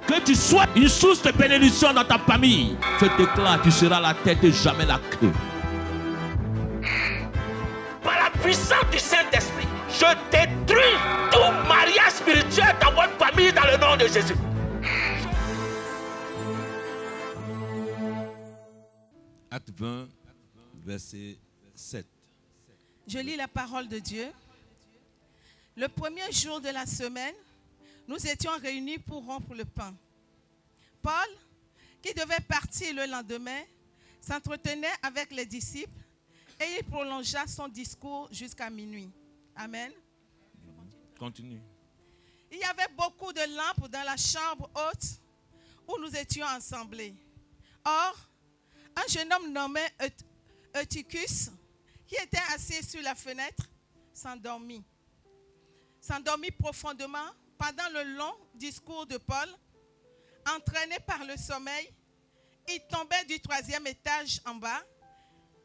Que tu sois une source de bénédiction dans ta famille. Je déclare, tu seras la tête et jamais la queue. Par la puissance du Saint-Esprit, je détruis tout mariage spirituel dans votre famille dans le nom de Jésus. Acte 20, verset 7. Je lis la parole de Dieu. Le premier jour de la semaine, nous étions réunis pour rompre le pain. Paul, qui devait partir le lendemain, s'entretenait avec les disciples et il prolongea son discours jusqu'à minuit. Amen. Continue. Il y avait beaucoup de lampes dans la chambre haute où nous étions assemblés. Or, un jeune homme nommé Eutychus, qui était assis sur la fenêtre, s'endormit. S'endormit profondément pendant le long discours de Paul. Entraîné par le sommeil, il tombait du 3e étage en bas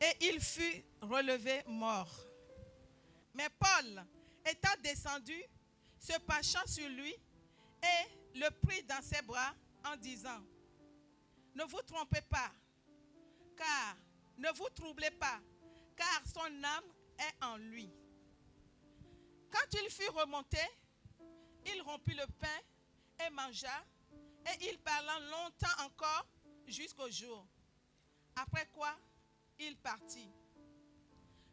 et il fut relevé mort. Mais Paul, étant descendu, se penchant sur lui et le prit dans ses bras en disant: ne vous trompez pas, car ne vous troublez pas, car son âme est en lui. Quand il fut remonté, il rompit le pain et mangea, et il parla longtemps encore jusqu'au jour. Après quoi, il partit.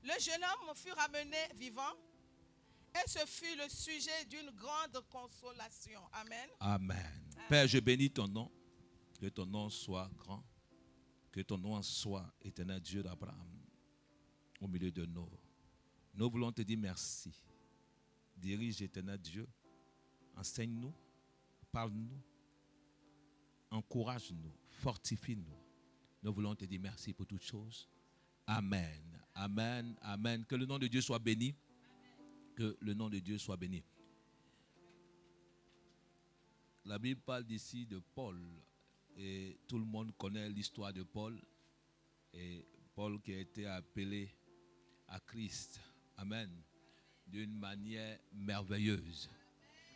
Le jeune homme fut ramené vivant, et ce fut le sujet d'une grande consolation. Amen. Amen. Père, je bénis ton nom. Que ton nom soit grand. Que ton nom soit éternel Dieu d'Abraham au milieu de nous. Nous voulons te dire merci. Dirige éternel Dieu. Enseigne-nous. Parle-nous. Encourage-nous. Fortifie-nous. Nous voulons te dire merci pour toutes choses. Amen. Amen. Amen. Que le nom de Dieu soit béni. Que le nom de Dieu soit béni. La Bible parle d'ici de Paul. Et tout le monde connaît l'histoire de Paul. Et Paul qui a été appelé à Christ. Amen. D'une manière merveilleuse.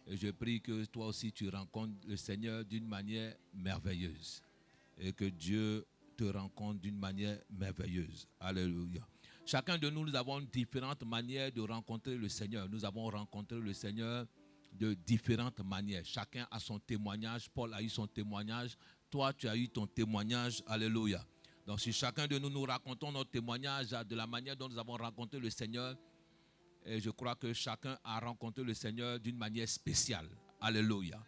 Et je prie que toi aussi tu rencontres le Seigneur d'une manière merveilleuse. Et que Dieu te rencontre d'une manière merveilleuse. Alléluia. Chacun de nous, nous avons différentes manières de rencontrer le Seigneur. Nous avons rencontré le Seigneur de différentes manières. Chacun a son témoignage. Paul a eu son témoignage. Toi, tu as eu ton témoignage. Alléluia. Donc, si chacun de nous, nous racontons notre témoignage de la manière dont nous avons rencontré le Seigneur, et je crois que chacun a rencontré le Seigneur d'une manière spéciale. Alléluia.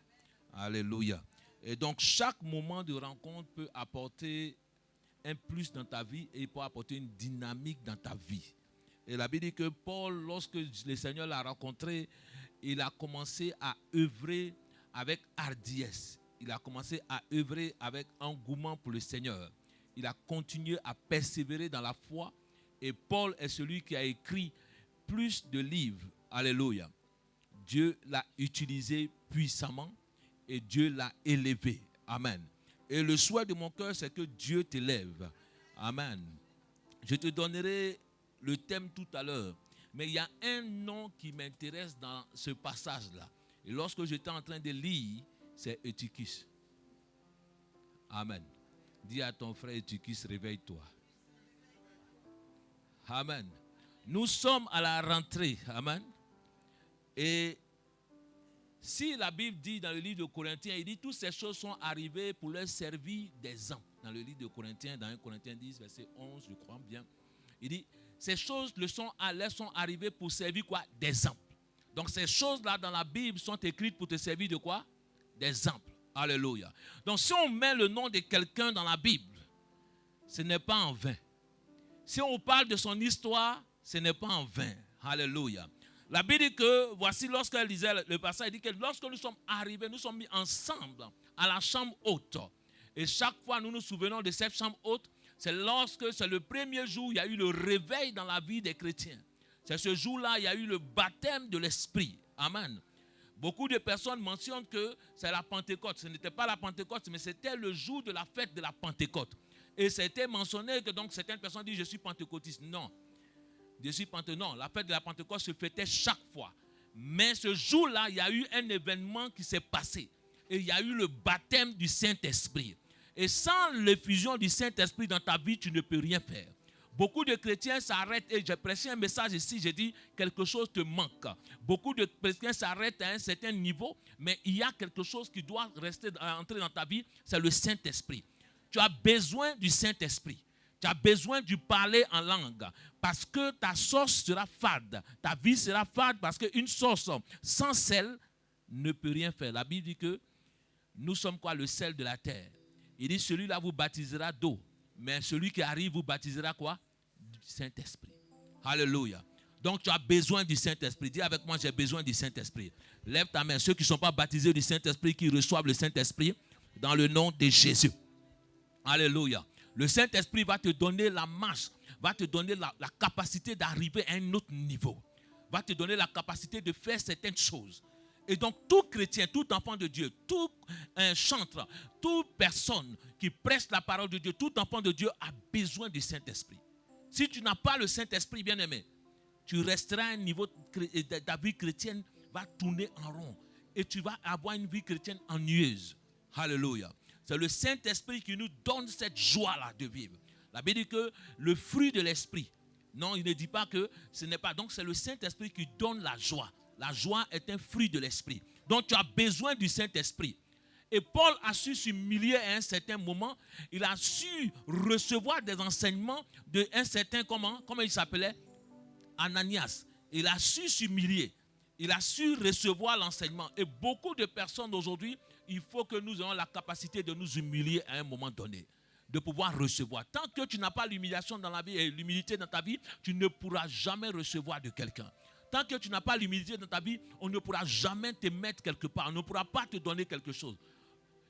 Alléluia. Et donc, chaque moment de rencontre peut apporter un plus dans ta vie et peut apporter une dynamique dans ta vie. Et la Bible dit que Paul, lorsque le Seigneur l'a rencontré, il a commencé à œuvrer avec hardiesse. Il a commencé à œuvrer avec engouement pour le Seigneur. Il a continué à persévérer dans la foi. Et Paul est celui qui a écrit plus de livres. Alléluia. Dieu l'a utilisé puissamment et Dieu l'a élevé. Amen. Et le souhait de mon cœur, c'est que Dieu t'élève. Amen. Je te donnerai le thème tout à l'heure. Mais il y a un nom qui m'intéresse dans ce passage-là. Et lorsque j'étais en train de lire, c'est Eutychus. Amen. Dis à ton frère Eutychus, réveille-toi. Amen. Nous sommes à la rentrée. Amen. Et si la Bible dit dans le livre de Corinthiens, il dit toutes ces choses sont arrivées pour leur servir d'exemple. Dans le livre de Corinthiens, dans 1 Corinthiens 10, verset 11, je crois bien. Il dit, ces choses leur sont arrivées pour servir quoi? D'exemple. Donc ces choses-là dans la Bible sont écrites pour te servir de quoi? D'exemple. Alléluia. Donc si on met le nom de quelqu'un dans la Bible, ce n'est pas en vain. Si on parle de son histoire, ce n'est pas en vain. Alléluia. La Bible dit que, voici lorsqu'elle disait le passage, elle dit que lorsque nous sommes arrivés, nous sommes mis ensemble à la chambre haute. Et chaque fois, nous nous souvenons de cette chambre haute, c'est lorsque c'est le premier jour, il y a eu le réveil dans la vie des chrétiens. C'est ce jour-là, il y a eu le baptême de l'Esprit. Amen. Beaucoup de personnes mentionnent que c'est la Pentecôte. Ce n'était pas la Pentecôte, mais c'était le jour de la fête de la Pentecôte. Et c'était mentionné que donc certaines personnes disent, je suis pentecôtiste. Non. Non, la fête de la Pentecôte se fêtait chaque fois. Mais ce jour-là, il y a eu un événement qui s'est passé. et il y a eu le baptême du Saint-Esprit. Et sans l'effusion du Saint-Esprit dans ta vie, tu ne peux rien faire. Beaucoup de chrétiens s'arrêtent, et j'ai prêché un message ici, j'ai dit quelque chose te manque. Beaucoup de chrétiens s'arrêtent à un certain niveau, mais il y a quelque chose qui doit entrer dans ta vie, c'est le Saint-Esprit. Tu as besoin du Saint-Esprit. Tu as besoin de parler en langue, parce que ta sauce sera fade. Ta vie sera fade, parce qu'une sauce sans sel ne peut rien faire. La Bible dit que nous sommes quoi? Le sel de la terre. Il dit, celui-là vous baptisera d'eau. Mais celui qui arrive vous baptisera quoi? Du Saint-Esprit. Alléluia. Donc tu as besoin du Saint-Esprit. Dis avec moi, j'ai besoin du Saint-Esprit. Lève ta main. Ceux qui ne sont pas baptisés du Saint-Esprit, qui reçoivent le Saint-Esprit dans le nom de Jésus. Alléluia. Le Saint-Esprit va te donner la marche, va te donner la capacité d'arriver à un autre niveau. Va te donner la capacité de faire certaines choses. Et donc, tout chrétien, tout enfant de Dieu, tout chantre, toute personne qui prêche la parole de Dieu, tout enfant de Dieu a besoin du Saint-Esprit. Si tu n'as pas le Saint-Esprit, bien-aimé, tu resteras à un niveau, ta vie chrétienne va tourner en rond. Et tu vas avoir une vie chrétienne ennuyeuse. Alléluia. C'est le Saint-Esprit qui nous donne cette joie-là de vivre. La Bible dit que le fruit de l'Esprit, non, il ne dit pas que ce n'est pas. Donc, c'est le Saint-Esprit qui donne la joie. La joie est un fruit de l'esprit. Donc tu as besoin du Saint-Esprit. Et Paul a su s'humilier à un certain moment. Il a su recevoir des enseignements d'un certain, comment il s'appelait? Ananias. Il a su s'humilier. Il a su recevoir l'enseignement. Et beaucoup de personnes aujourd'hui, il faut que nous ayons la capacité de nous humilier à un moment donné. De pouvoir recevoir. Tant que tu n'as pas l'humiliation dans la vie et l'humilité dans ta vie, tu ne pourras jamais recevoir de quelqu'un. Tant que tu n'as pas l'humilité dans ta vie, on ne pourra jamais te mettre quelque part. On ne pourra pas te donner quelque chose.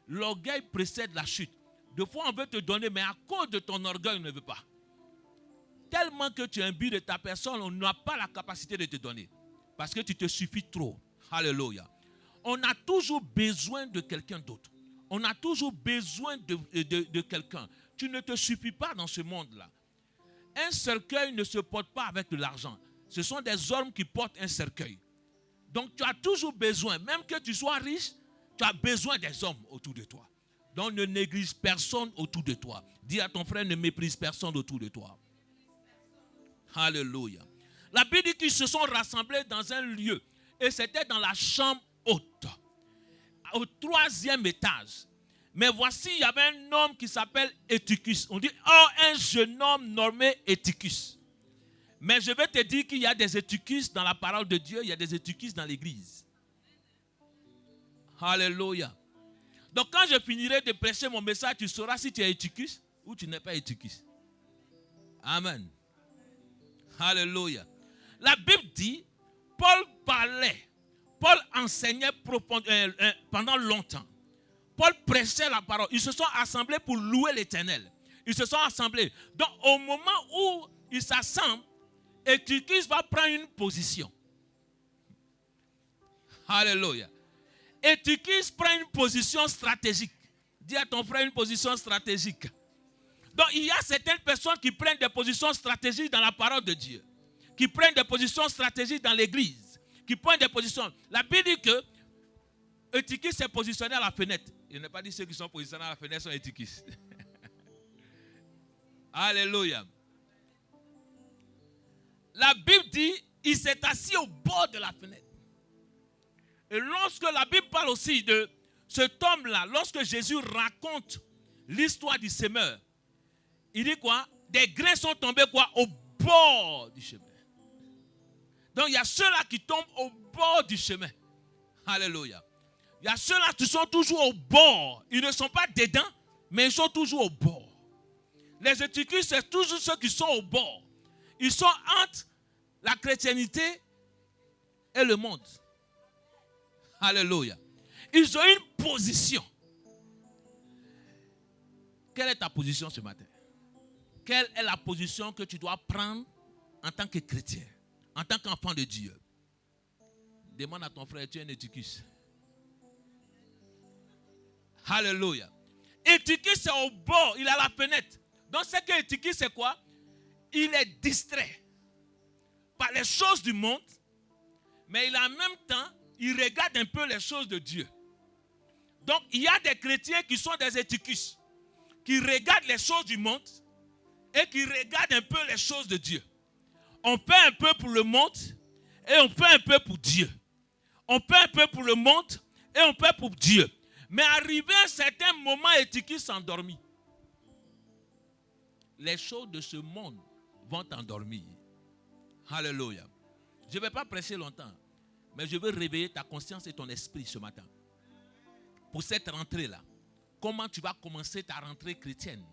L'orgueil précède la chute. Des fois, on veut te donner, mais à cause de ton orgueil, on ne veut pas. Tellement que tu es imbu de ta personne, on n'a pas la capacité de te donner. Parce que tu te suffis trop. Alléluia. On a toujours besoin de quelqu'un d'autre. On a toujours besoin de quelqu'un. Tu ne te suffis pas dans ce monde-là. Un cercueil ne se porte pas avec de l'argent. Ce sont des hommes qui portent un cercueil. Donc tu as toujours besoin, même que tu sois riche, tu as besoin des hommes autour de toi. Donc ne néglige personne autour de toi. Dis à ton frère, ne méprise personne autour de toi. Alléluia. La Bible dit qu'ils se sont rassemblés dans un lieu. Et c'était dans la chambre haute. Au 3e étage. Mais voici, il y avait un homme qui s'appelle Eutychus. On dit, oh, un jeune homme nommé Eutychus. Mais je vais te dire qu'il y a des Eutychus dans la parole de Dieu, il y a des Eutychus dans l'église. Alléluia. Donc quand je finirai de prêcher mon message, tu sauras si tu es Eutychus ou tu n'es pas Eutychus. Amen. Alléluia. La Bible dit, Paul parlait, Paul enseignait pendant longtemps. Paul prêchait la parole. Ils se sont assemblés pour louer l'Éternel. Ils se sont assemblés. Donc au moment où ils s'assemblent, Eutychus va prendre une position. Alléluia. Eutychus prend une position stratégique. Dis à ton frère une position stratégique. Donc il y a certaines personnes qui prennent des positions stratégiques dans la parole de Dieu. Qui prennent des positions stratégiques dans l'église. Qui prennent des positions. La Bible dit que Eutychus s'est positionné à la fenêtre. Il n'a pas dit ceux qui sont positionnés à la fenêtre sont Eutychus. Alléluia. La Bible dit, il s'est assis au bord de la fenêtre. Et lorsque la Bible parle aussi de cet homme-là, lorsque Jésus raconte l'histoire du semeur, il dit quoi? Des grains sont tombés quoi? Au bord du chemin. Donc il y a ceux-là qui tombent au bord du chemin. Alléluia. Il y a ceux-là qui sont toujours au bord. Ils ne sont pas dedans, mais ils sont toujours au bord. Les Eutychus, c'est toujours ceux qui sont au bord. Ils sont entre la chrétienté et le monde. Alléluia. Ils ont une position. Quelle est ta position ce matin? Quelle est la position que tu dois prendre en tant que chrétien, en tant qu'enfant de Dieu? Demande à ton frère, tu es un Eutychus. Alléluia. Eutychus c'est au bord, il est à la fenêtre. Donc ce que Eutychus c'est quoi? Il est distrait par les choses du monde, mais il en même temps, il regarde un peu les choses de Dieu. Donc, il y a des chrétiens qui sont des éticus, qui regardent les choses du monde et qui regardent un peu les choses de Dieu. On fait un peu pour le monde et on fait un peu pour Dieu. On fait un peu pour le monde et on fait pour Dieu. Mais arrivé à un certain moment, éticus s'endormit. Les choses de ce monde vont t'endormir. Alléluia. Je ne vais pas prêcher longtemps, mais je veux réveiller ta conscience et ton esprit ce matin. Pour cette rentrée-là, comment tu vas commencer ta rentrée chrétienne?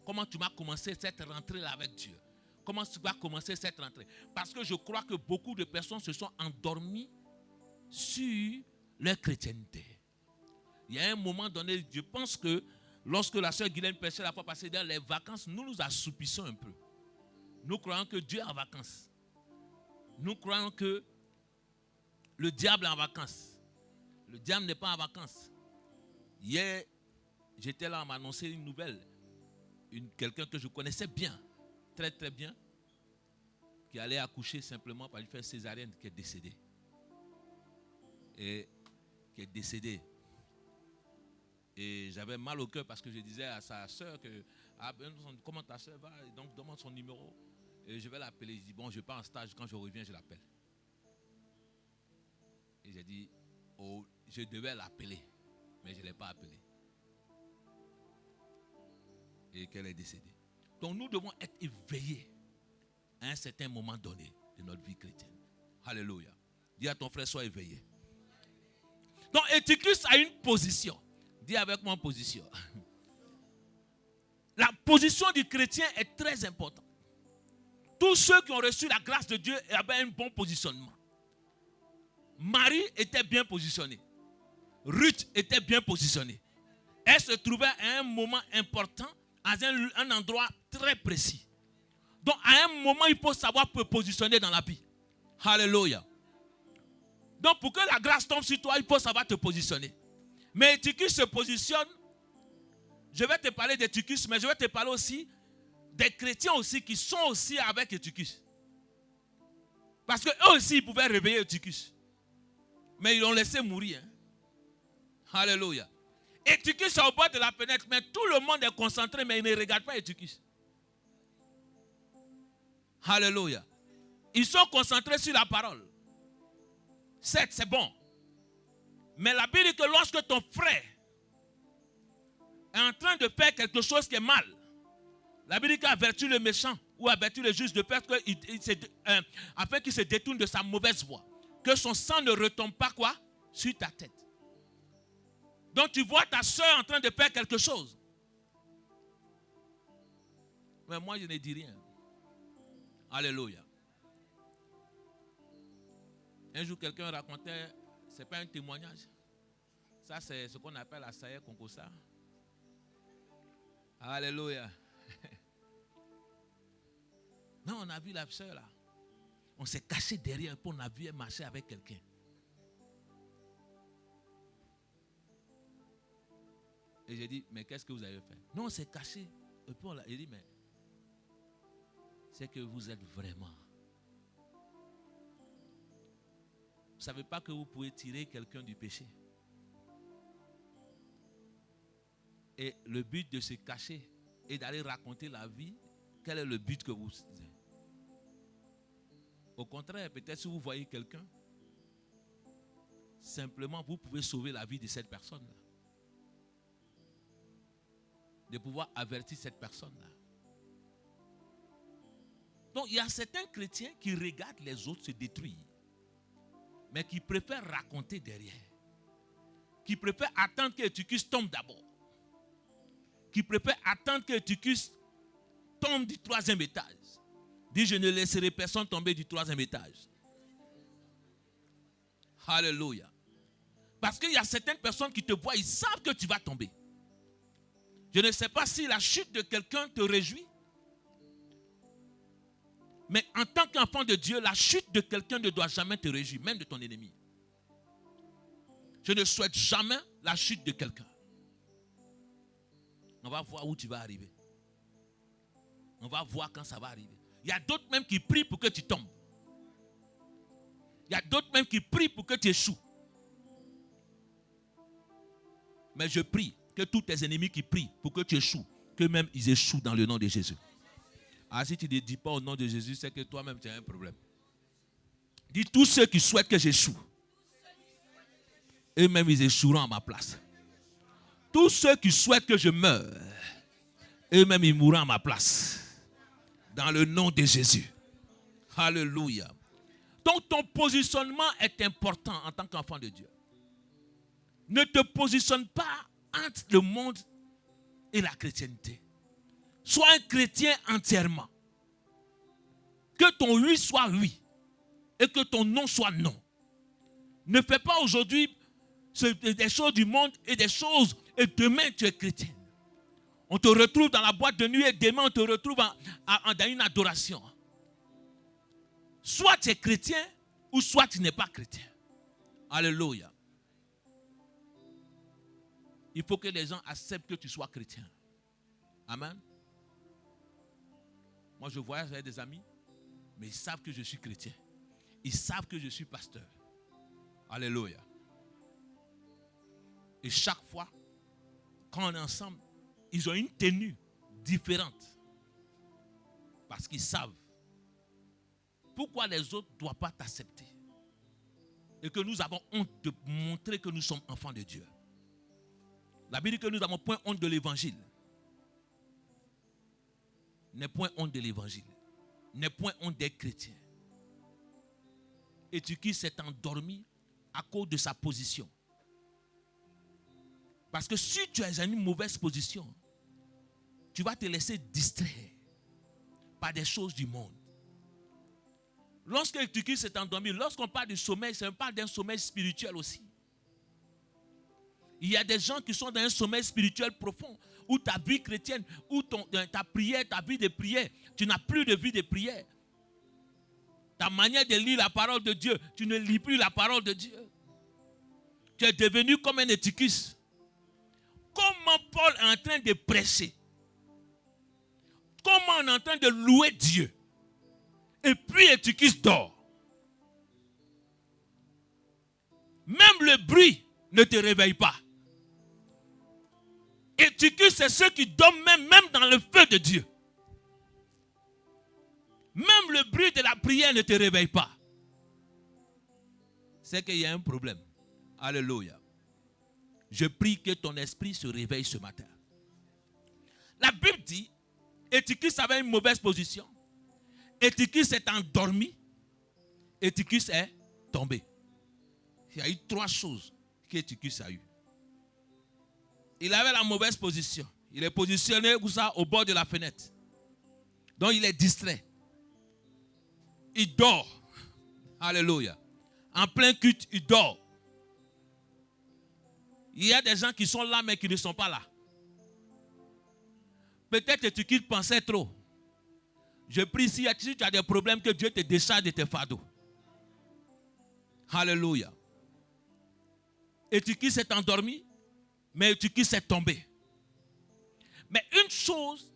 Comment tu vas commencer cette rentrée-là avec Dieu? Comment tu vas commencer cette rentrée? Parce que je crois que beaucoup de personnes se sont endormies sur leur chrétienté. Il y a un moment donné, je pense que lorsque la sœur Guylaine prêchait la fois passée dans les vacances, nous nous assoupissons un peu. Nous croyons que Dieu est en vacances. Nous croyons que le diable est en vacances. Le diable n'est pas en vacances. Hier, j'étais là, on m'a annoncé une nouvelle. Quelqu'un que je connaissais bien, très très bien, qui allait accoucher simplement par lui faire césarienne, qui est décédé. Et qui est décédé. Et j'avais mal au cœur parce que je disais à sa soeur que comment ta soeur va? Et donc demande son numéro. Et je vais l'appeler. Je dis bon, je pars en stage, quand je reviens, je l'appelle. Et j'ai dit, oh, je devais l'appeler, mais je ne l'ai pas appelé. Et qu'elle est décédée. Donc nous devons être éveillés à un certain moment donné de notre vie chrétienne. Alléluia. Dis à ton frère, sois éveillé. Donc Éticus a une position. Dis avec moi position. La position du chrétien est très importante. Tous ceux qui ont reçu la grâce de Dieu avaient un bon positionnement. Marie était bien positionnée. Ruth était bien positionnée. Elle se trouvait à un moment important, à un endroit très précis. Donc à un moment, il faut savoir se positionner dans la vie. Alléluia. Donc pour que la grâce tombe sur toi, il faut savoir te positionner. Mais Éticus se positionne. Je vais te parler d'Éticus, mais je vais te parler aussi des chrétiens aussi qui sont aussi avec Éticus. Parce qu'eux aussi, ils pouvaient réveiller Éticus. Mais ils l'ont laissé mourir. Hein. Alléluia. Éticus est au bord de la fenêtre, mais tout le monde est concentré, mais il ne regarde pas Éticus. Alléluia. Ils sont concentrés sur la parole. Certes, c'est bon. Mais la Bible dit que lorsque ton frère est en train de faire quelque chose qui est mal, la Bible dit qu'avertit le méchant ou avertit le juste de peur afin qu'il se détourne de sa mauvaise voie. Que son sang ne retombe pas quoi? Sur ta tête. Donc tu vois ta soeur en train de faire quelque chose. Mais moi je ne dis rien. Alléluia. Un jour quelqu'un racontait, ce n'est pas un témoignage. Ça c'est ce qu'on appelle la saïe concossa. Alléluia. Non, on a vu la soeur là. On s'est caché derrière et puis on a vu elle marcher avec quelqu'un. Et j'ai dit, mais qu'est-ce que vous avez fait? Non, on s'est caché. Et puis on l'a dit, mais c'est que vous êtes vraiment. Vous ne savez pas que vous pouvez tirer quelqu'un du péché. Et le but de se cacher et d'aller raconter la vie, quel est le but que vous avez? Au contraire, peut-être si vous voyez quelqu'un, simplement vous pouvez sauver la vie de cette personne-là. De pouvoir avertir cette personne-là. Donc il y a certains chrétiens qui regardent les autres se détruire, mais qui préfèrent raconter derrière. Qui préfèrent attendre que Éticus tombe d'abord. Qui préfèrent attendre que Éticus tombe du 3e étage. Dis, je ne laisserai personne tomber du 3e étage. Alléluia. Parce qu'il y a certaines personnes qui te voient, ils savent que tu vas tomber. Je ne sais pas si la chute de quelqu'un te réjouit. Mais en tant qu'enfant de Dieu, la chute de quelqu'un ne doit jamais te réjouir, même de ton ennemi. Je ne souhaite jamais la chute de quelqu'un. On va voir où tu vas arriver. On va voir quand ça va arriver. Il y a d'autres même qui prient pour que tu tombes. Il y a d'autres même qui prient pour que tu échoues. Mais je prie que tous tes ennemis qui prient pour que tu échoues, qu'eux-mêmes ils échouent dans le nom de Jésus. Ah, si tu ne dis pas au nom de Jésus, c'est que toi-même tu as un problème. Dis tous ceux qui souhaitent que j'échoue. Eux-mêmes ils échoueront à ma place. Tous ceux qui souhaitent que je meure, eux-mêmes ils mourront à ma place. Dans le nom de Jésus. Alléluia. Donc ton positionnement est important en tant qu'enfant de Dieu. Ne te positionne pas entre le monde et la chrétienté. Sois un chrétien entièrement. Que ton oui soit oui et que ton non soit non. Ne fais pas aujourd'hui des choses du monde et des choses et demain tu es chrétien. On te retrouve dans la boîte de nuit et demain on te retrouve dans une adoration. Soit tu es chrétien ou soit tu n'es pas chrétien. Alléluia. Il faut que les gens acceptent que tu sois chrétien. Amen. Moi je voyage avec des amis, mais ils savent que je suis chrétien. Ils savent que je suis pasteur. Alléluia. Et chaque fois, quand on est ensemble, ils ont une tenue différente. Parce qu'ils savent pourquoi les autres ne doivent pas t'accepter. Et que nous avons honte de montrer que nous sommes enfants de Dieu. La Bible dit que nous n'avons point honte de l'évangile. N'est point honte de l'évangile. N'est point honte des chrétiens. Et qui s'est endormi à cause de sa position. Parce que si tu es dans une mauvaise position, tu vas te laisser distraire par des choses du monde. Lorsque tu s'est endormi, lorsqu'on parle du sommeil, on parle d'un sommeil spirituel aussi. Il y a des gens qui sont dans un sommeil spirituel profond, où ta vie chrétienne, où ta prière, ta vie de prière, tu n'as plus de vie de prière. Ta manière de lire la parole de Dieu, tu ne lis plus la parole de Dieu. Tu es devenu comme un Eutychus. Comment Paul est en train de prêcher? Comment on est en train de louer Dieu? Et puis Eutychus dort. Même le bruit ne te réveille pas. Eutychus, c'est ceux qui dorment même dans le feu de Dieu. Même le bruit de la prière ne te réveille pas. C'est qu'il y a un problème. Alléluia. Je prie que ton esprit se réveille ce matin. La Bible dit, Eutychus avait une mauvaise position. Eutychus est endormi. Eutychus est tombé. Il y a eu 3 choses qu'Eutychus a eues. Il avait la mauvaise position. Il est positionné au bord de la fenêtre. Donc il est distrait. Il dort. Alléluia. En plein culte, il dort. Il y a des gens qui sont là mais qui ne sont pas là. Peut-être que tu pensais trop. Je prie si tu as des problèmes que Dieu te décharge de tes fardeaux. Alléluia. Eutychus s'est endormi, mais Eutychus s'est tombé. Mais une chose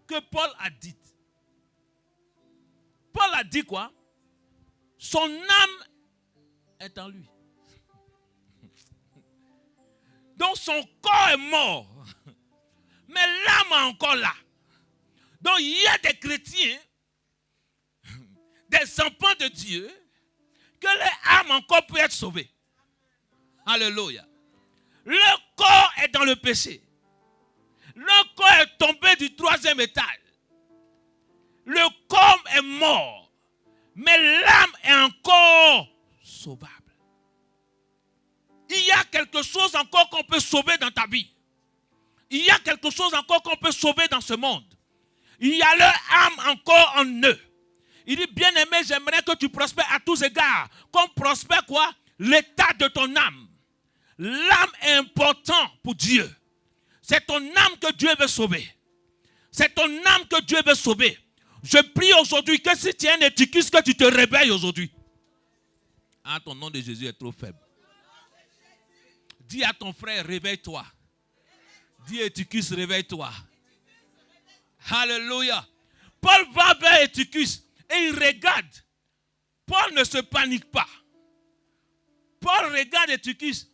que Paul a dite. Paul a dit quoi? Son âme est en lui. Donc son corps est mort. Mais l'âme est encore là. Donc il y a des chrétiens, des enfants de Dieu, que l'âme encore peut être sauvée. Alléluia. Le corps est dans le péché. Le corps est tombé du 3e étage. Le corps est mort. Mais l'âme est encore sauvable. Il y a quelque chose encore qu'on peut sauver dans ta vie. Il y a quelque chose encore qu'on peut sauver dans ce monde. Il y a leur âme encore en eux. Il dit, bien-aimé, j'aimerais que tu prospères à tous égards. Comme prospère quoi? L'état de ton âme. L'âme est important pour Dieu. C'est ton âme que Dieu veut sauver. C'est ton âme que Dieu veut sauver. Je prie aujourd'hui que si tu es un Eutychus, que tu te réveilles aujourd'hui. Ah, ton nom de Jésus est trop faible. Dis à ton frère, réveille-toi. Dis Eutychus, réveille-toi. Alléluia. Paul va vers Eutychus et il regarde. Paul ne se panique pas. Paul regarde Eutychus.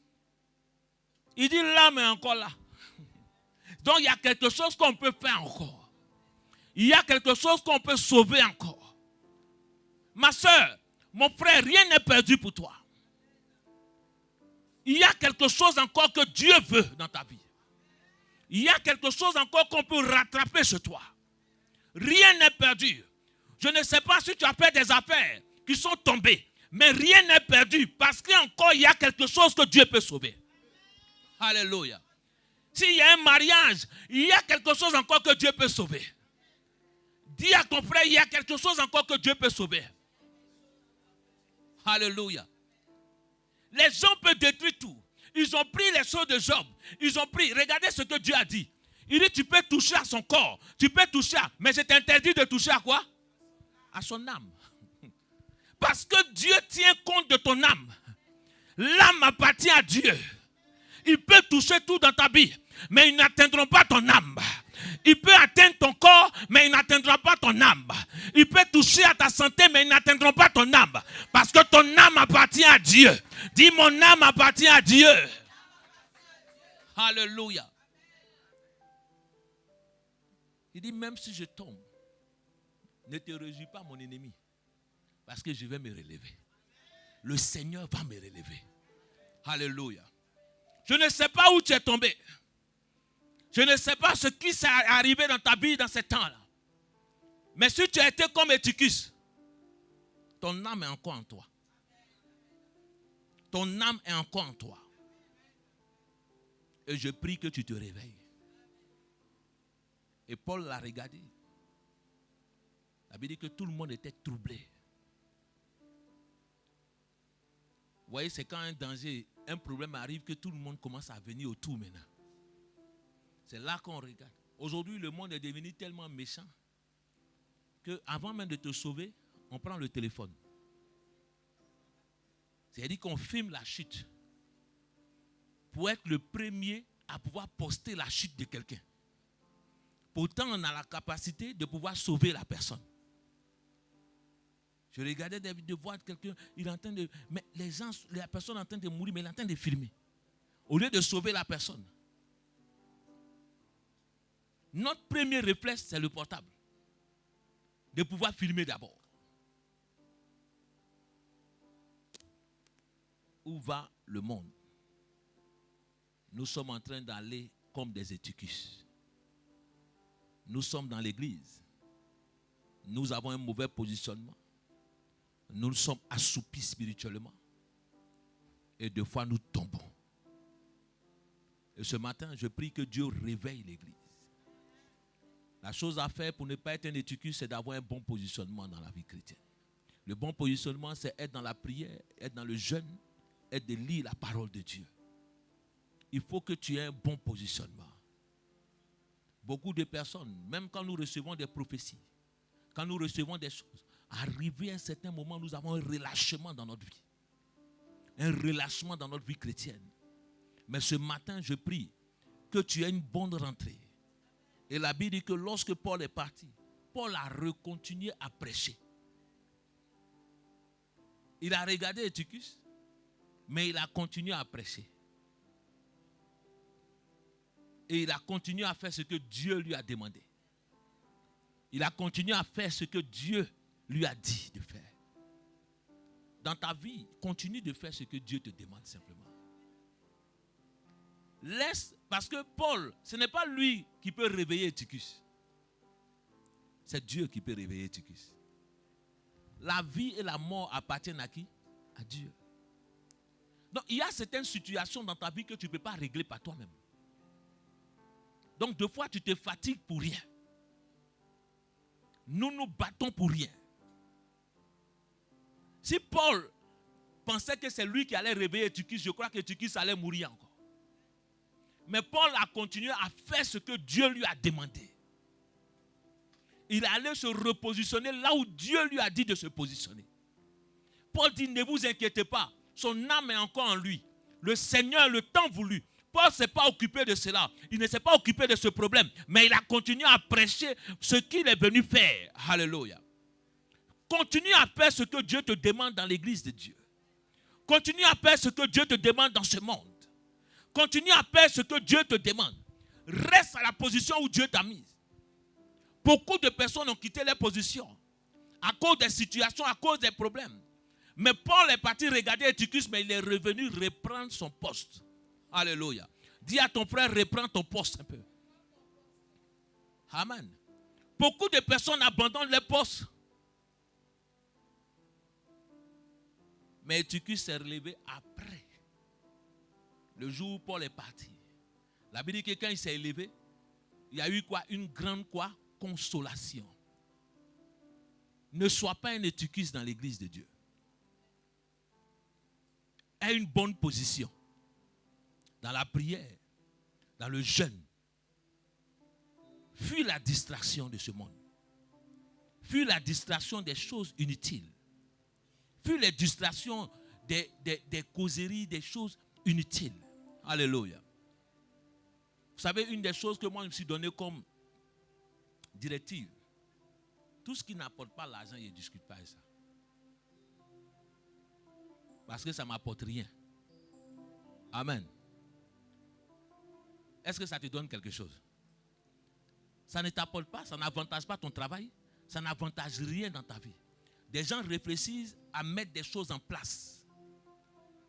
Il dit l'âme est encore là. Donc il y a quelque chose qu'on peut faire encore. Il y a quelque chose qu'on peut sauver encore. Ma soeur, mon frère, rien n'est perdu pour toi. Il y a quelque chose encore que Dieu veut dans ta vie. Il y a quelque chose encore qu'on peut rattraper chez toi. Rien n'est perdu. Je ne sais pas si tu as fait des affaires qui sont tombées, mais rien n'est perdu parce qu'encore il y a quelque chose que Dieu peut sauver. Alléluia. S'il y a un mariage, il y a quelque chose encore que Dieu peut sauver. Dis à ton frère, il y a quelque chose encore que Dieu peut sauver. Alléluia. Les gens peuvent détruire tout. Ils ont pris les choses de Job. Ils ont pris. Regardez ce que Dieu a dit. Il dit, tu peux toucher à son corps. Tu peux toucher à... Mais c'est interdit de toucher à quoi? À son âme. Parce que Dieu tient compte de ton âme. L'âme appartient à Dieu. Il peut toucher tout dans ta vie, mais ils n'atteindront pas ton âme. Il peut atteindre ton corps, mais il n'atteindra pas ton âme. Il peut toucher à ta santé, mais ils n'atteindront pas ton âme. Parce que ton âme appartient à Dieu. Dis, mon âme appartient à Dieu. Alléluia. Il dit, même si je tombe, ne te réjouis pas, mon ennemi. Parce que je vais me relever. Le Seigneur va me relever. Alléluia. Je ne sais pas où tu es tombé. Je ne sais pas ce qui s'est arrivé dans ta vie dans ce temps-là. Mais si tu as été comme Eutychus, ton âme est encore en toi. Ton âme est encore en toi. Et je prie que tu te réveilles. Et Paul l'a regardé. La Bible dit que tout le monde était troublé. Vous voyez, c'est quand un danger, un problème arrive que tout le monde commence à venir autour maintenant. C'est là qu'on regarde. Aujourd'hui, le monde est devenu tellement méchant qu'avant même de te sauver, on prend le téléphone. C'est-à-dire qu'on filme la chute pour être le premier à pouvoir poster la chute de quelqu'un. Pourtant, on a la capacité de pouvoir sauver la personne. Je regardais de voir quelqu'un, il est en train de... Mais la personne est en train de mourir, mais il est en train de filmer. Au lieu de sauver la personne. Notre premier réflexe, c'est le portable. De pouvoir filmer d'abord. Où va le monde? Nous sommes en train d'aller comme des Eutychus. Nous sommes dans l'église. Nous avons un mauvais positionnement. Nous sommes assoupis spirituellement. Et des fois, nous tombons. Et ce matin, je prie que Dieu réveille l'église. La chose à faire pour ne pas être un Eutychus, c'est d'avoir un bon positionnement dans la vie chrétienne. Le bon positionnement, c'est être dans la prière, être dans le jeûne, être de lire la parole de Dieu. Il faut que tu aies un bon positionnement. Beaucoup de personnes, même quand nous recevons des prophéties, quand nous recevons des choses, arrivé à un certain moment, nous avons un relâchement dans notre vie. Un relâchement dans notre vie chrétienne. Mais ce matin, je prie que tu aies une bonne rentrée. Et la Bible dit que lorsque Paul est parti, Paul a recontinué à prêcher. Il a regardé Eutychus, mais il a continué à prêcher. Et il a continué à faire ce que Dieu lui a demandé. Il a continué à faire ce que Dieu lui a dit de faire. Dans ta vie, continue de faire ce que Dieu te demande simplement. Laisse, parce que Paul, ce n'est pas lui qui peut réveiller Eutychus. C'est Dieu qui peut réveiller Eutychus. La vie et la mort appartiennent à qui? À Dieu. Donc il y a certaines situations dans ta vie que tu ne peux pas régler par toi-même. Donc, des fois, tu te fatigues pour rien. Nous nous battons pour rien. Si Paul pensait que c'est lui qui allait réveiller Eutychus, je crois que Eutychus allait mourir encore. Mais Paul a continué à faire ce que Dieu lui a demandé. Il allait se repositionner là où Dieu lui a dit de se positionner. Paul dit, ne vous inquiétez pas, son âme est encore en lui. Le Seigneur, le temps voulu. Paul ne s'est pas occupé de cela. Il ne s'est pas occupé de ce problème. Mais il a continué à prêcher ce qu'il est venu faire. Alléluia. Continue à faire ce que Dieu te demande dans l'église de Dieu. Continue à faire ce que Dieu te demande dans ce monde. Continue à faire ce que Dieu te demande. Reste à la position où Dieu t'a mise. Beaucoup de personnes ont quitté leur position à cause des situations, à cause des problèmes. Mais Paul est parti regarder Eutychus, mais il est revenu reprendre son poste. Alléluia. Dis à ton frère, reprends ton poste un peu. Amen. Beaucoup de personnes abandonnent leur poste. Mais Eutychus s'est relevé après. Le jour où Paul est parti. La Bible dit que quand il s'est élevé, il y a eu quoi? Une grande quoi? Consolation. Ne sois pas un Eutychus dans l'église de Dieu. Aie une bonne position. Dans la prière, dans le jeûne. Fuis la distraction de ce monde. Fuis la distraction des choses inutiles. Fuis les distractions des causeries, des choses inutiles. Alléluia. Vous savez, une des choses que moi je me suis donné comme directive, tout ce qui n'apporte pas l'argent, je ne discute pas de ça. Parce que ça ne m'apporte rien. Amen. Est-ce que ça te donne quelque chose? Ça ne t'apporte pas, ça n'avantage pas ton travail, ça n'avantage rien dans ta vie. Des gens réfléchissent à mettre des choses en place,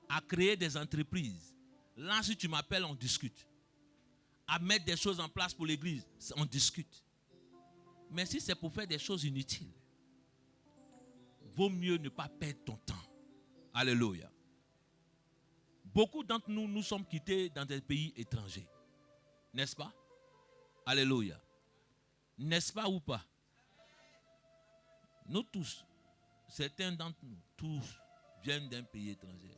à créer des entreprises. Là, si tu m'appelles, on discute. À mettre des choses en place pour l'église, on discute. Mais si c'est pour faire des choses inutiles, vaut mieux ne pas perdre ton temps. Alléluia. Beaucoup d'entre nous, nous sommes quittés dans des pays étrangers. N'est-ce pas? Alléluia. N'est-ce pas ou pas? Nous tous, certains d'entre nous, tous viennent d'un pays étranger.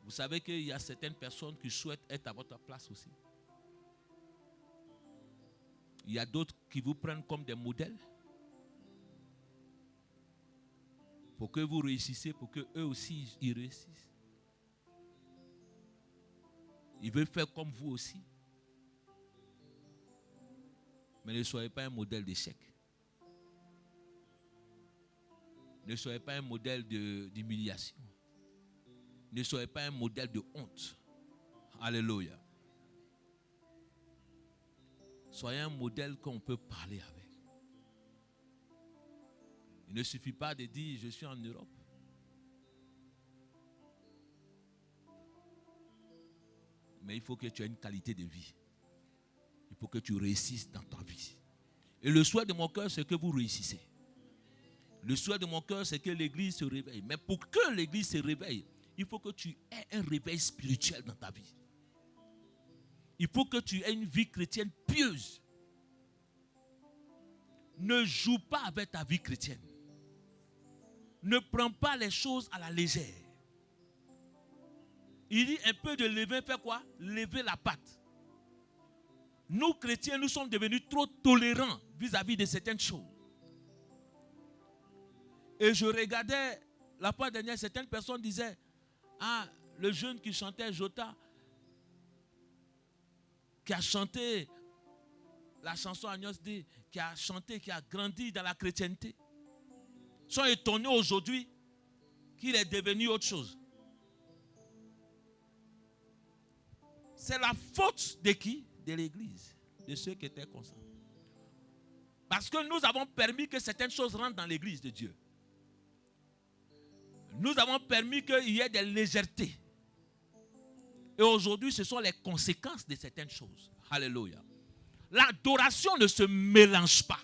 Vous savez qu'il y a certaines personnes qui souhaitent être à votre place aussi. Il y a d'autres qui vous prennent comme des modèles pour que vous réussissiez, pour qu'eux aussi ils réussissent. Ils veulent faire comme vous aussi. Mais ne soyez pas un modèle d'échec. Ne soyez pas un modèle d'humiliation. Ne soyez pas un modèle de honte. Alléluia. Soyez un modèle qu'on peut parler avec. Il ne suffit pas de dire je suis en Europe. Mais il faut que tu aies une qualité de vie. Il faut que tu réussisses dans ta vie. Et le souhait de mon cœur, c'est que vous réussissez. Le souhait de mon cœur, c'est que l'église se réveille. Mais pour que l'église se réveille, il faut que tu aies un réveil spirituel dans ta vie. Il faut que tu aies une vie chrétienne pieuse. Ne joue pas avec ta vie chrétienne. Ne prends pas les choses à la légère. Il dit un peu de levain, fait quoi? Lever la pâte. Nous, chrétiens, nous sommes devenus trop tolérants vis-à-vis de certaines choses. Et je regardais, la fois dernière, certaines personnes disaient, ah, le jeune qui chantait Jota, qui a chanté la chanson Agnos D, qui a chanté, qui a grandi dans la chrétienté, sont étonnés aujourd'hui qu'il est devenu autre chose. C'est la faute de qui? De l'église, de ceux qui étaient comme ça. Parce que nous avons permis que certaines choses rentrent dans l'église de Dieu. Nous avons permis qu'il y ait des légèretés. Et aujourd'hui, ce sont les conséquences de certaines choses. Alléluia. L'adoration ne se mélange pas.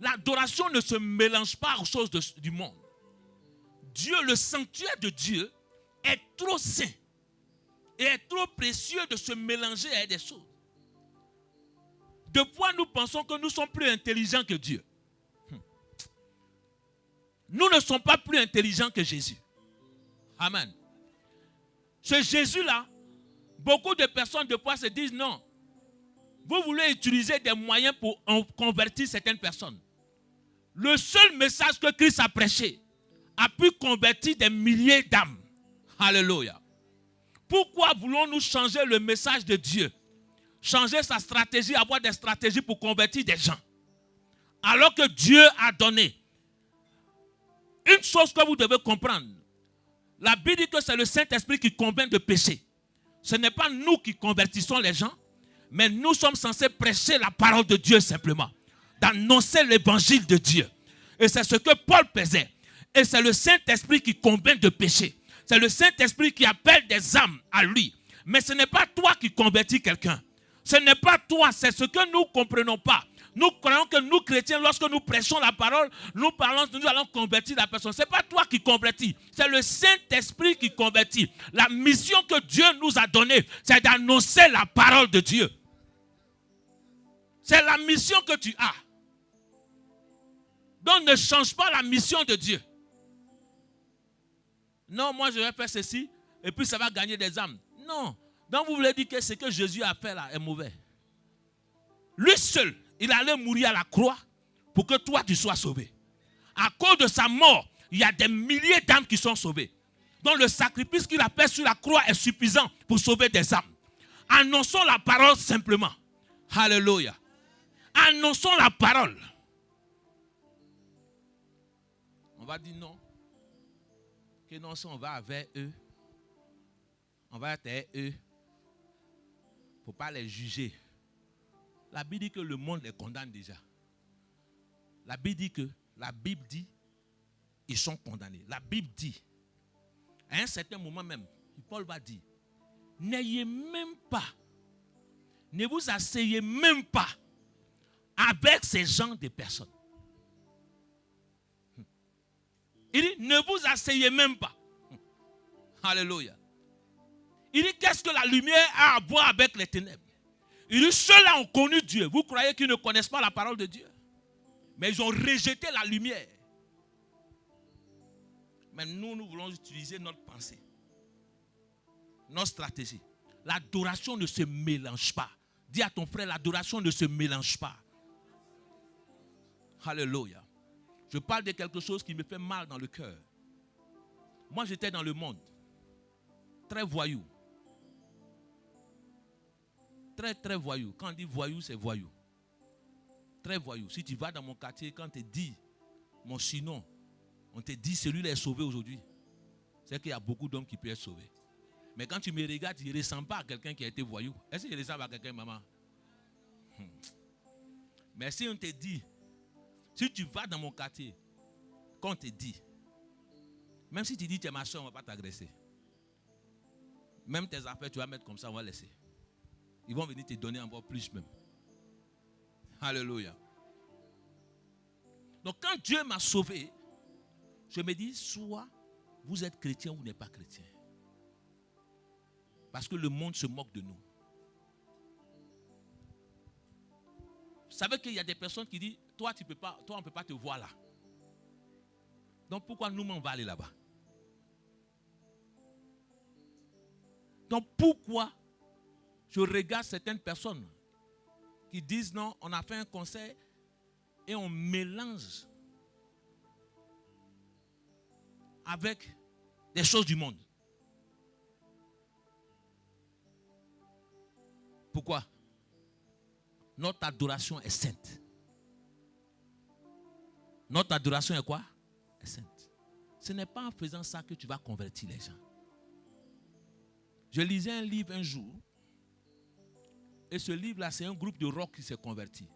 L'adoration ne se mélange pas aux choses du monde. Dieu, le sanctuaire de Dieu, est trop saint et est trop précieux de se mélanger à des choses. De fois, nous pensons que nous sommes plus intelligents que Dieu. Nous ne sommes pas plus intelligents que Jésus. Amen. Ce Jésus-là, beaucoup de personnes de fois se disent non. Vous voulez utiliser des moyens pour convertir certaines personnes. Le seul message que Christ a prêché a pu convertir des milliers d'âmes. Alléluia. Pourquoi voulons-nous changer le message de Dieu? Changer sa stratégie, avoir des stratégies pour convertir des gens. Alors que Dieu a donné. Une chose que vous devez comprendre. La Bible dit que c'est le Saint-Esprit qui convainc de péché. Ce n'est pas nous qui convertissons les gens, mais nous sommes censés prêcher la parole de Dieu simplement, d'annoncer l'évangile de Dieu. Et c'est ce que Paul faisait. Et c'est le Saint-Esprit qui convainc de péché. C'est le Saint-Esprit qui appelle des âmes à lui. Mais ce n'est pas toi qui convertis quelqu'un. Ce n'est pas toi, c'est ce que nous ne comprenons pas. Nous croyons que nous, chrétiens, lorsque nous prêchons la parole, nous allons convertir la personne. Ce n'est pas toi qui convertis, c'est le Saint-Esprit qui convertit. La mission que Dieu nous a donnée, c'est d'annoncer la parole de Dieu. C'est la mission que tu as. Donc ne change pas la mission de Dieu. Non, moi je vais faire ceci, et puis ça va gagner des âmes. Non. Donc vous voulez dire que ce que Jésus a fait là est mauvais. Lui seul, il allait mourir à la croix pour que toi tu sois sauvé. À cause de sa mort, il y a des milliers d'âmes qui sont sauvées. Donc le sacrifice qu'il a fait sur la croix est suffisant pour sauver des âmes. Annonçons la parole simplement. Alléluia. Annonçons la parole. On va dire non. Que non, si on va avec eux, on va être avec eux. Il ne faut pas les juger. La Bible dit que le monde les condamne déjà. La Bible dit ils sont condamnés. La Bible dit, à un certain moment même, Paul va dire, n'ayez même pas, ne vous asseyez même pas avec ces gens de personnes. Il dit, ne vous asseyez même pas. Alléluia. Il dit, qu'est-ce que la lumière a à voir avec les ténèbres? Il dit, ceux-là ont connu Dieu. Vous croyez qu'ils ne connaissent pas la parole de Dieu? Mais ils ont rejeté la lumière. Mais nous voulons utiliser notre pensée, notre stratégie. L'adoration ne se mélange pas. Dis à ton frère, l'adoration ne se mélange pas. Alléluia. Je parle de quelque chose qui me fait mal dans le cœur. Moi, j'étais dans le monde. Très voyou. Très, très voyou. Quand on dit voyou, c'est voyou. Très voyou. Si tu vas dans mon quartier, quand on te dit mon sinon, on te dit celui-là est sauvé aujourd'hui. C'est qu'il y a beaucoup d'hommes qui peuvent être sauvés. Mais quand tu me regardes, tu ne ressembles pas à quelqu'un qui a été voyou. Est-ce que tu ressembles à quelqu'un, maman? Mais si on te dit, si tu vas dans mon quartier, quand on te dit, même si tu dis tu es ma soeur, on ne va pas t'agresser. Même tes affaires, tu vas mettre comme ça, on va laisser. Ils vont venir te donner encore plus même. Alléluia. Donc quand Dieu m'a sauvé, je me dis, soit vous êtes chrétien ou vous n'êtes pas chrétien. Parce que le monde se moque de nous. Vous savez qu'il y a des personnes qui disent, toi on ne peut pas te voir là. Donc pourquoi nous on va aller là-bas? Donc pourquoi je regarde certaines personnes qui disent non, on a fait un concert et on mélange avec des choses du monde. Pourquoi? Notre adoration est sainte. Notre adoration est quoi? Est sainte. Ce n'est pas en faisant ça que tu vas convertir les gens. Je lisais un livre un jour. Et ce livre-là, c'est un groupe de rock qui s'est converti.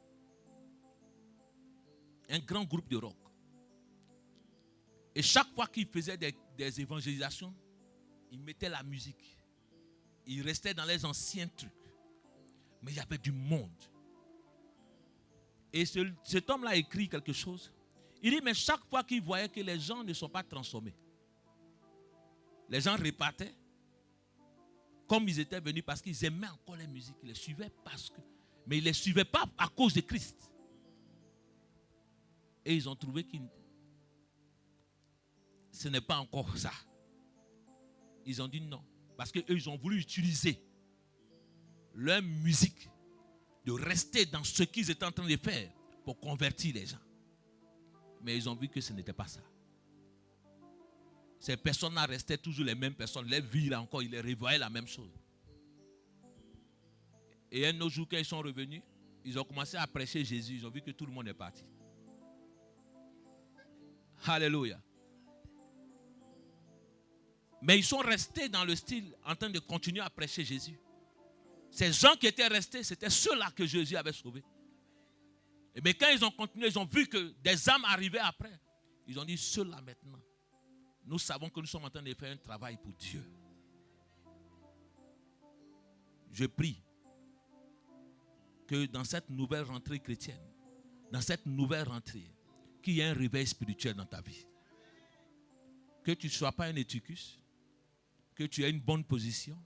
Un grand groupe de rock. Et chaque fois qu'il faisait des évangélisations, il mettait la musique. Il restait dans les anciens trucs. Mais il y avait du monde. Et cet homme-là a écrit quelque chose. Il dit, mais chaque fois qu'il voyait que les gens ne sont pas transformés, les gens repartaient comme ils étaient venus parce qu'ils aimaient encore les musiques. Ils les suivaient mais ils ne les suivaient pas à cause de Christ. Et ils ont trouvé que ce n'est pas encore ça. Ils ont dit non. Parce qu'eux, ils ont voulu utiliser leur musique, de rester dans ce qu'ils étaient en train de faire pour convertir les gens. Mais ils ont vu que ce n'était pas ça. Ces personnes-là restaient toujours les mêmes personnes. Les vies, là encore, ils les revoyaient la même chose. Et un autre jour, quand ils sont revenus, ils ont commencé à prêcher Jésus. Ils ont vu que tout le monde est parti. Alléluia. Mais ils sont restés dans le style en train de continuer à prêcher Jésus. Ces gens qui étaient restés, c'était ceux-là que Jésus avait sauvés. Mais quand ils ont continué, ils ont vu que des âmes arrivaient après. Ils ont dit, ceux-là maintenant, nous savons que nous sommes en train de faire un travail pour Dieu. Je prie que dans cette nouvelle rentrée chrétienne, dans cette nouvelle rentrée, qu'il y ait un réveil spirituel dans ta vie. Que tu ne sois pas un éticus, que tu aies une bonne position,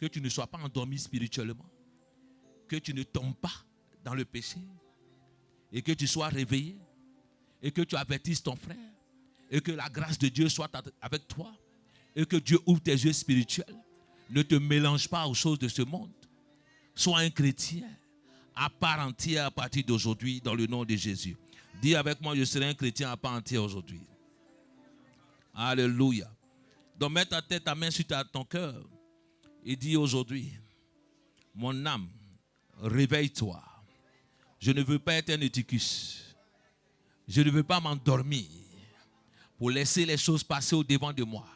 que tu ne sois pas endormi spirituellement, que tu ne tombes pas dans le péché, et que tu sois réveillé, et que tu avertisses ton frère, et que la grâce de Dieu soit avec toi, et que Dieu ouvre tes yeux spirituels. Ne te mélange pas aux choses de ce monde. Sois un chrétien à part entière à partir d'aujourd'hui, dans le nom de Jésus. Dis avec moi, je serai un chrétien à part entière aujourd'hui. Alléluia. Donc mets ta main sur ton cœur et dis aujourd'hui, mon âme, réveille-toi. Je ne veux pas être un éticus. Je ne veux pas m'endormir pour laisser les choses passer au devant de moi.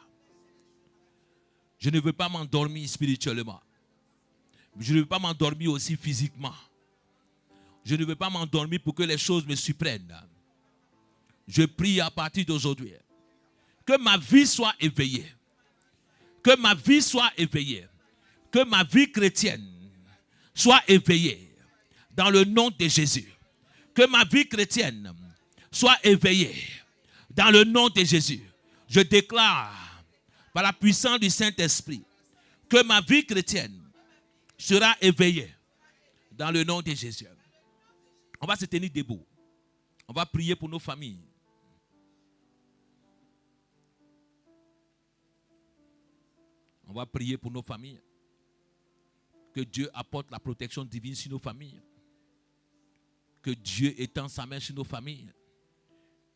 Je ne veux pas m'endormir spirituellement. Je ne veux pas m'endormir aussi physiquement. Je ne veux pas m'endormir pour que les choses me surprennent. Je prie à partir d'aujourd'hui que ma vie soit éveillée. Que ma vie soit éveillée. Que ma vie chrétienne soit éveillée. Dans le nom de Jésus. Que ma vie chrétienne soit éveillée. Dans le nom de Jésus. Je déclare par la puissance du Saint-Esprit que ma vie chrétienne sera éveillée. Dans le nom de Jésus. On va se tenir debout. On va prier pour nos familles. On va prier pour nos familles. Que Dieu apporte la protection divine sur nos familles. Que Dieu étende sa main sur nos familles.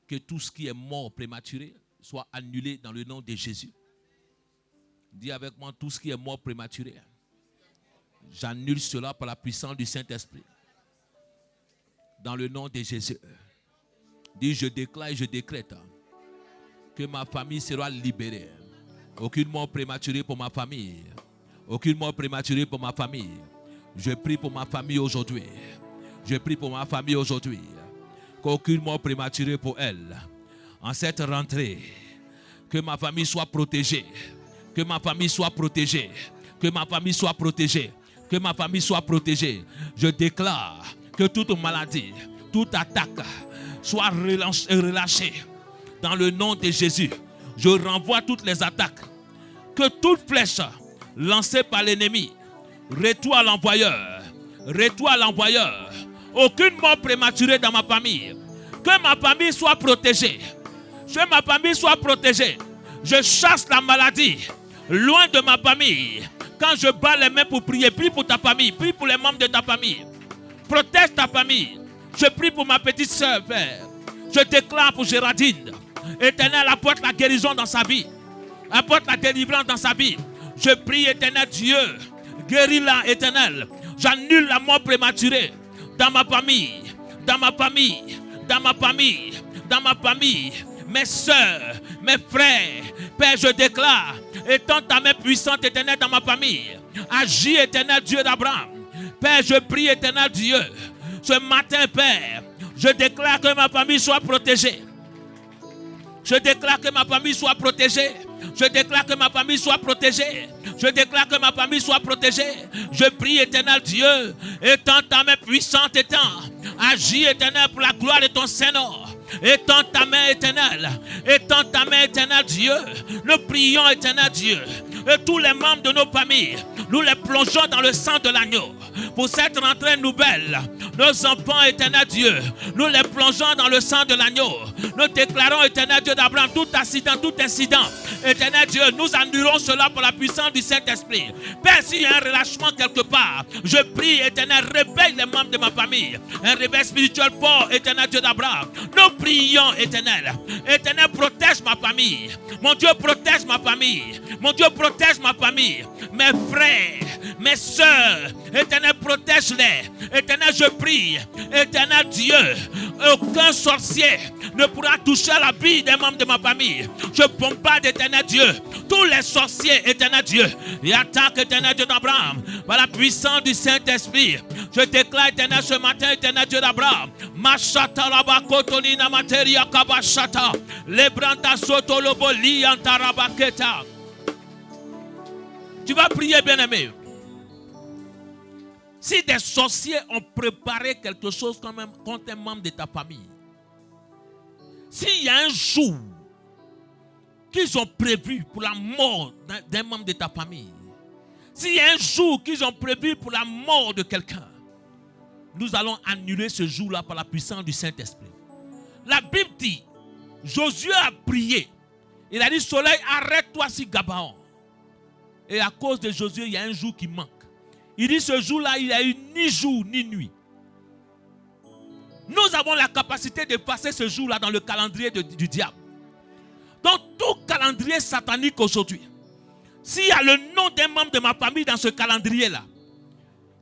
Que tout ce qui est mort prématuré soit annulé dans le nom de Jésus. Dis avec moi, tout ce qui est mort prématuré. J'annule cela par la puissance du Saint-Esprit. Dans le nom de Jésus. Dis, je déclare et je décrète que ma famille sera libérée. Aucune mort prématurée pour ma famille. Aucune mort prématurée pour ma famille. Je prie pour ma famille aujourd'hui. Je prie pour ma famille aujourd'hui. Qu'aucune mort prématurée pour elle. En cette rentrée, que ma famille soit protégée. Que ma famille soit protégée. Que ma famille soit protégée. Que ma famille soit protégée. Je déclare que toute maladie, toute attaque soit relâchée. Dans le nom de Jésus, je renvoie toutes les attaques. Que toute flèche lancée par l'ennemi, retourne à l'envoyeur. Retourne à l'envoyeur. Aucune mort prématurée dans ma famille. Que ma famille soit protégée. Que ma famille soit protégée. Je chasse la maladie loin de ma famille. Quand je bats les mains pour prier, prie pour ta famille, prie pour les membres de ta famille. Protège ta famille. Je prie pour ma petite soeur, Père. Je déclare pour Géraldine. Éternel, apporte la guérison dans sa vie. Apporte la délivrance dans sa vie. Je prie, Éternel Dieu. Guéris-la, Éternel. J'annule la mort prématurée dans ma famille. Dans ma famille. Dans ma famille. Dans ma famille. Mes soeurs, mes frères. Père, je déclare. Étends ta main puissante, Éternel, dans ma famille. Agis, Éternel Dieu d'Abraham. Père, je prie, Éternel Dieu. Ce matin, Père, je déclare que ma famille soit protégée. Je déclare que ma famille soit protégée. Je déclare que ma famille soit protégée. Je déclare que ma famille soit protégée. Je prie, Éternel Dieu. Étends ta main puissante, étends. Agis, Éternel, pour la gloire de ton Seigneur. Étends ta main, Éternel. Étends ta main, Éternel Dieu. Nous prions, Éternel Dieu. Et tous les membres de nos familles, nous les plongeons dans le sang de l'agneau. Pour cette rentrée nouvelle, nos enfants, Éternel Dieu, nous les plongeons dans le sang de l'agneau. Nous déclarons, Éternel Dieu d'Abraham, tout incident, Éternel Dieu, nous annulons cela par la puissance du Saint-Esprit. Père, s'il y a un relâchement quelque part, je prie, Éternel, réveille les membres de ma famille. Un réveil spirituel fort, Éternel Dieu d'Abraham. Nous prions, Éternel. Éternel, protège ma famille. Mon Dieu, protège ma famille. Mon Dieu, protège ma famille. Mes frères, mes soeurs, Éternel, protège-les. Éternel, je prie. Éternel Dieu, aucun sorcier ne pourra toucher la vie des membres de ma famille. Je bombarde, Éternel Dieu, tous les sorciers, éternel Dieu, et attaque, éternel Dieu d'Abraham, par la puissance du Saint-Esprit. Je déclare, éternel, ce matin, éternel Dieu d'Abraham, Machata Rabakotoni Namateria Kabashata, Lebranta Soto Loboli Antarabaketa. Tu vas prier, bien-aimé. Si des sorciers ont préparé quelque chose contre un membre de ta famille, s'il y a un jour qu'ils ont prévu pour la mort d'un membre de ta famille, s'il y a un jour qu'ils ont prévu pour la mort de quelqu'un, nous allons annuler ce jour-là par la puissance du Saint-Esprit. La Bible dit, Josué a prié. Il a dit, soleil, arrête-toi sur Gabaon. Et à cause de Josué, il y a un jour qui manque. Il dit, ce jour-là, il n'y a eu ni jour ni nuit. Nous avons la capacité de passer ce jour-là dans le calendrier du diable. Dans tout calendrier satanique aujourd'hui, s'il y a le nom d'un membre de ma famille dans ce calendrier-là,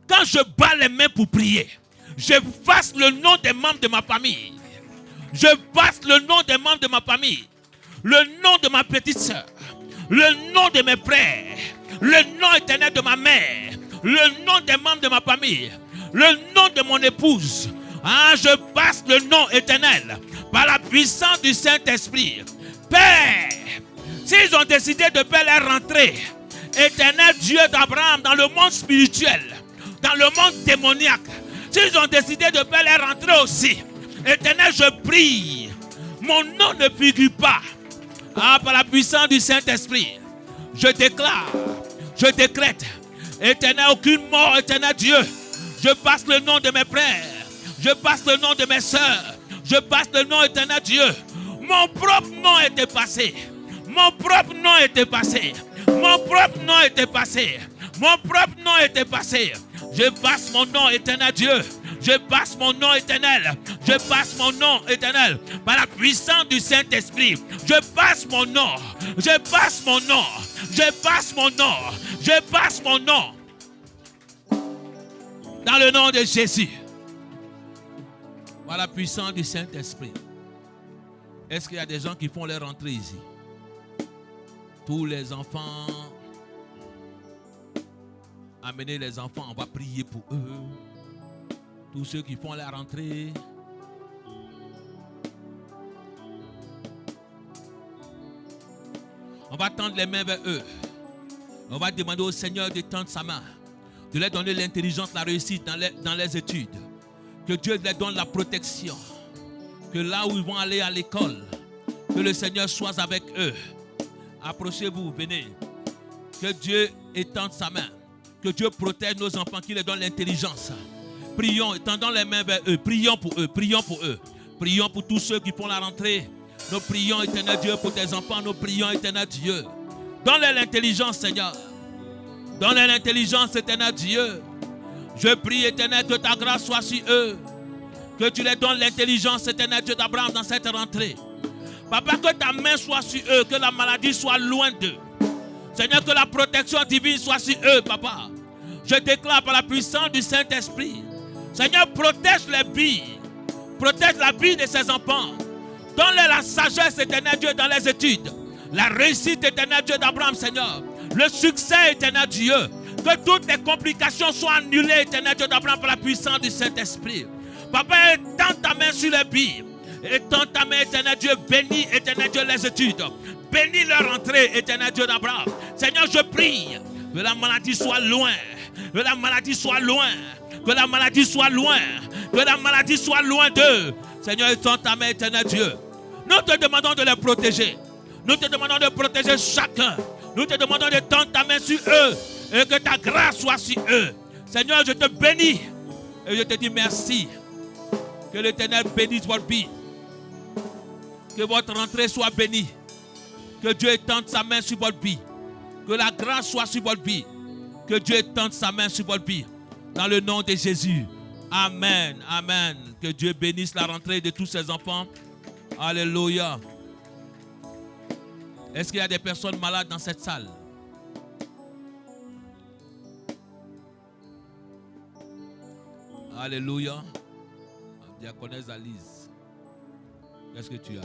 quand je bats les mains pour prier, je fasse le nom des membres de ma famille. Je fasse le nom des membres de ma famille. Le nom de ma petite soeur. Le nom de mes frères. Le nom éternel de ma mère. Le nom des membres de ma famille. Le nom de mon épouse. Ah, je passe le nom éternel par la puissance du Saint-Esprit. Père, s'ils ont décidé de faire leur rentrée, éternel Dieu d'Abraham, dans le monde spirituel, dans le monde démoniaque, s'ils ont décidé de faire leur rentrée aussi, éternel, je prie, mon nom ne figure pas. Ah, par la puissance du Saint-Esprit, je déclare, je décrète, éternel, aucune mort, éternel Dieu. Je passe le nom de mes frères, je passe le nom de mes soeurs, je passe le nom, éternel Dieu. Mon propre nom était passé. Mon propre nom était passé. Mon propre nom était passé. Mon propre nom était passé. Je passe mon nom, éternel Dieu. Je passe mon nom éternel. Je passe mon nom éternel. Par la puissance du Saint-Esprit. Je passe mon nom. Je passe mon nom. Je passe mon nom. Je passe mon nom. Dans le nom de Jésus. Par la puissance du Saint-Esprit. Est-ce qu'il y a des gens qui font leur entrée ici? Tous les enfants, amenez les enfants, on va prier pour eux. Tous ceux qui font leur entrée. On va tendre les mains vers eux. On va demander au Seigneur de tendre sa main, de leur donner l'intelligence, la réussite dans les études. Que Dieu leur donne la protection. Que là où ils vont aller à l'école, que le Seigneur soit avec eux. Approchez-vous, venez. Que Dieu étende sa main. Que Dieu protège nos enfants, qu'il leur donne l'intelligence. Prions, tendons les mains vers eux. Prions pour eux, prions pour eux. Prions pour tous ceux qui font la rentrée. Nous prions, éternel Dieu, pour tes enfants. Nous prions, éternel Dieu. Donne-leur l'intelligence, Seigneur. Donne-leur l'intelligence, éternel Dieu. Je prie, éternel, que ta grâce soit sur eux. Que tu leur donnes l'intelligence, éternel Dieu d'Abraham, dans cette rentrée. Papa, que ta main soit sur eux, que la maladie soit loin d'eux. Seigneur, que la protection divine soit sur eux, papa. Je déclare par la puissance du Saint-Esprit. Seigneur, protège les vies. Protège la vie de ces enfants. Donne-leur la sagesse, éternel Dieu, dans les études. La réussite, éternel Dieu d'Abraham, Seigneur. Le succès, éternel Dieu. Que toutes les complications soient annulées, éternel Dieu d'Abraham, par la puissance du Saint-Esprit. Papa, étends ta main sur les vies. Étends ta main, éternel Dieu. Bénis, éternel Dieu, les études. Bénis leur entrée, éternel Dieu d'Abraham. Seigneur, je prie que la maladie soit loin. Que la maladie soit loin. Que la maladie soit loin. Que la maladie soit loin d'eux. Seigneur, étends ta main, éternel Dieu. Nous te demandons de les protéger. Nous te demandons de protéger chacun. Nous te demandons de tendre ta main sur eux. Et que ta grâce soit sur eux. Seigneur, je te bénis. Et je te dis merci. Que l'Éternel bénisse votre vie. Que votre rentrée soit bénie. Que Dieu étende sa main sur votre vie. Que la grâce soit sur votre vie. Que Dieu étende sa main sur votre vie. Dans le nom de Jésus. Amen. Amen. Que Dieu bénisse la rentrée de tous ses enfants. Alléluia. Est-ce qu'il y a des personnes malades dans cette salle? Alléluia. Diaconesse Alice. Qu'est-ce que tu as?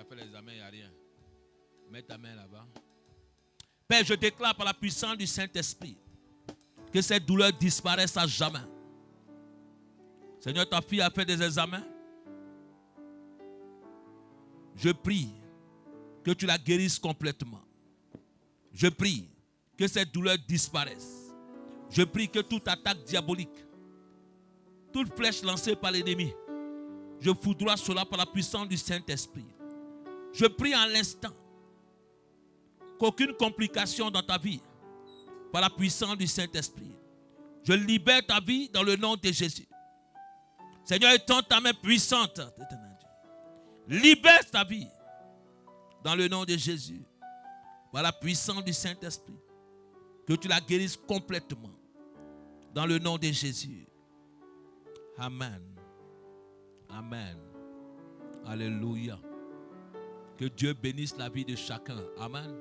fait l'examen, il n'y a rien. Mets ta main là-bas. Père, je déclare par la puissance du Saint-Esprit que cette douleur disparaisse à jamais. Seigneur, ta fille a fait des examens. Je prie que tu la guérisses complètement. Je prie que cette douleur disparaisse. Je prie que toute attaque diabolique, toute flèche lancée par l'ennemi, je foudroie cela par la puissance du Saint-Esprit. Je prie en l'instant qu'aucune complication dans ta vie, par la puissance du Saint-Esprit, je libère ta vie dans le nom de Jésus. Seigneur, étends ta main puissante. Libère ta vie dans le nom de Jésus. Par la puissance du Saint-Esprit. Que tu la guérisses complètement. Dans le nom de Jésus. Amen. Amen. Alléluia. Que Dieu bénisse la vie de chacun. Amen.